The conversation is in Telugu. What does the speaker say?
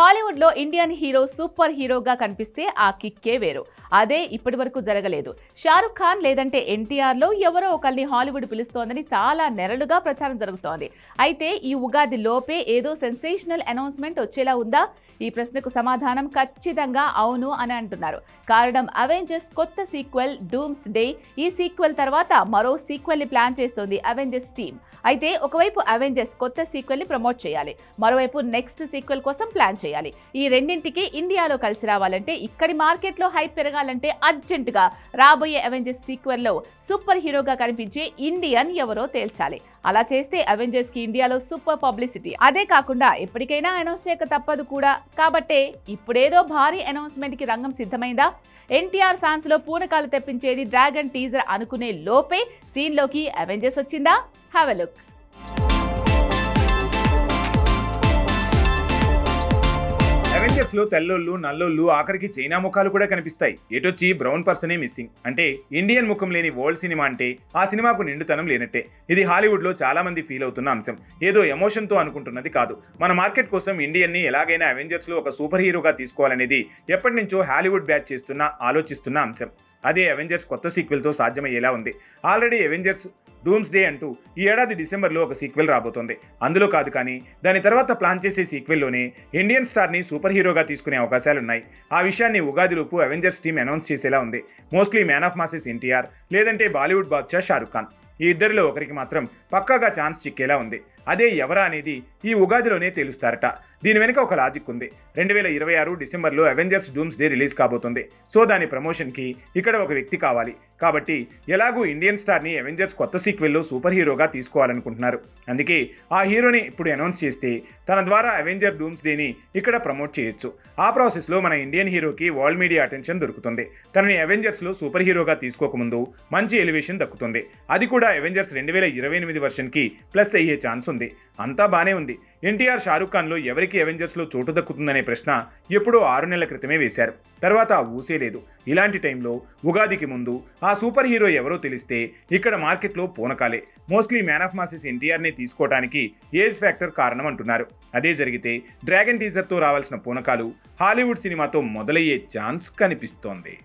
హాలీవుడ్లో ఇండియన్ హీరో సూపర్ హీరోగా కనిపిస్తే ఆ కిక్కే వేరు. అదే ఇప్పటి వరకు జరగలేదు. షారుఖ్ ఖాన్ లేదంటే ఎన్టీఆర్లో ఎవరో ఒకరిని హాలీవుడ్ పిలుస్తోందని చాలా నెలలుగా ప్రచారం జరుగుతోంది. అయితే ఈ ఉగాది లోపే ఏదో సెన్సేషనల్ అనౌన్స్మెంట్ వచ్చేలా ఉందా? ఈ ప్రశ్నకు సమాధానం ఖచ్చితంగా అవును అని అంటున్నారు. కారణం అవెంజర్స్ కొత్త సీక్వెల్ డూమ్స్ డే. ఈ సీక్వెల్ తర్వాత మరో సీక్వెల్ ని ప్లాన్ చేస్తోంది అవెంజర్స్ టీమ్. అయితే ఒకవైపు అవెంజర్స్ కొత్త సీక్వెల్ ని ప్రమోట్ చేయాలి, మరోవైపు నెక్స్ట్ సీక్వెల్ కోసం ప్లాన్ చేయాలి. ఈ రెండింటికి ఇండియాలో కలిసి రావాలంటే, ఇక్కడి మార్కెట్లో హైప్ పెరగాలంటే అర్జెంటుగా రాబోయే అవెంజర్స్ సీక్వెల్ లో సూపర్ హీరోగా కనిపించే ఇండియన్ ఎవరో తేల్చాలి. అలా చేస్తే అవెంజర్స్ కి ఇండియాలో సూపర్ పబ్లిసిటీ. అదే కాకుండా ఎప్పటికైనా అనౌన్స్ చేయక తప్పదు కూడా. కాబట్టే ఇప్పుడేదో భారీ అనౌన్స్మెంట్ కి రంగం సిద్ధమైందా? ఎన్టీఆర్ ఫ్యాన్స్ లో పూనకాలు తెప్పించేది డ్రాగన్ టీజర్ అనుకునే లోపే సీన్ లోకి అవెంజర్స్ వచ్చిందా? Have a look. అవెంజర్స్ లో తెల్లోళ్ళు, నల్లోళ్ళు, ఆఖరికి చైనా ముఖాలు కూడా కనిపిస్తాయి. ఎటొచ్చి బ్రౌన్ పర్సనే మిస్సింగ్. అంటే ఇండియన్ ముఖం లేని వరల్డ్ సినిమా అంటే ఆ సినిమాకు నిండుతనం లేనట్టే. ఇది హాలీవుడ్ లో చాలా మంది ఫీల్ అవుతున్న అంశం. ఏదో ఎమోషన్ తో అనుకుంటున్నది కాదు. మన మార్కెట్ కోసం ఇండియన్ ని ఎలాగైనా అవెంజర్స్ లో ఒక సూపర్ హీరోగా తీసుకోవాలనేది ఎప్పటి నుంచో హాలీవుడ్ బ్యాచ్ ఆలోచిస్తున్న అంశం. అదే అవెంజర్స్ కొత్త సీక్వెల్తో సాధ్యమయ్యేలా ఉంది. ఆల్రెడీ అవెంజర్స్ డూమ్స్ డే అంటూ ఈ ఏడాది డిసెంబర్లో ఒక సీక్వెల్ రాబోతోంది. అందులో కాదు కానీ దాని తర్వాత ప్లాన్ చేసే సీక్వెల్లోనే ఇండియన్ స్టార్ని సూపర్ హీరోగా తీసుకునే అవకాశాలున్నాయి. ఆ విషయాన్ని ఉగాదిలోపు అవెంజర్స్ టీం అనౌన్స్ చేసేలా ఉంది. Mostly man of masses NTR, లేదంటే బాలీవుడ్ బాద్షా షారుఖ్ ఖాన్. ఈ ఇద్దరిలో ఒకరికి మాత్రం పక్కాగా ఛాన్స్ చిక్కేలా ఉంది. అదే ఎవరా అనేది ఈ ఉగాదిలోనే తెలుస్తారట. దీని వెనుక ఒక లాజిక్ ఉంది. 2026 డిసెంబర్లో అవెంజర్స్ డూమ్స్ డే రిలీజ్ కాబోతుంది. సో దాని ప్రమోషన్కి ఇక్కడ ఒక వ్యక్తి కావాలి. కాబట్టి ఎలాగూ ఇండియన్ స్టార్ని అవెంజర్స్ కొత్త సీక్వెల్లో సూపర్ హీరోగా తీసుకోవాలనుకుంటున్నారు. అందుకే ఆ హీరోని ఇప్పుడు అనౌన్స్ చేస్తే తన ద్వారా అవెంజర్ డూమ్స్ డేని ఇక్కడ ప్రమోట్ చేయొచ్చు. ఆ ప్రాసెస్లో మన ఇండియన్ హీరోకి వరల్డ్ మీడియా అటెన్షన్ దొరుకుతుంది. తనని అవెంజర్స్లో సూపర్ హీరోగా తీసుకోకముందు మంచి ఎలివేషన్ దక్కుతుంది. అది కూడా అవెంజర్స్ 2028 వర్షన్కి ప్లస్ అయ్యే ఛాన్స్ ఉంది. అంతా బానే ఉంది. ఎన్టీఆర్, షారుఖ్ ఖాన్లో ఎవరికి అవెంజర్స్లో చోటు దక్కుతుందనే ప్రశ్న ఎప్పుడో 6 నెలల క్రితమే వేశారు. తర్వాత ఆ ఊసే లేదు. ఇలాంటి టైంలో ఉగాదికి ముందు ఆ సూపర్ హీరో ఎవరో తెలిస్తే ఇక్కడ మార్కెట్లో పూనకాలే. మోస్ట్లీ మ్యాన్ ఆఫ్ మాసెస్ ఎన్టీఆర్ని తీసుకోవడానికి ఏజ్ ఫ్యాక్టర్ కారణం అంటున్నారు. అదే జరిగితే డ్రాగన్ టీజర్తో రావాల్సిన పూనకాలు హాలీవుడ్ సినిమాతో మొదలయ్యే ఛాన్స్ కనిపిస్తోంది.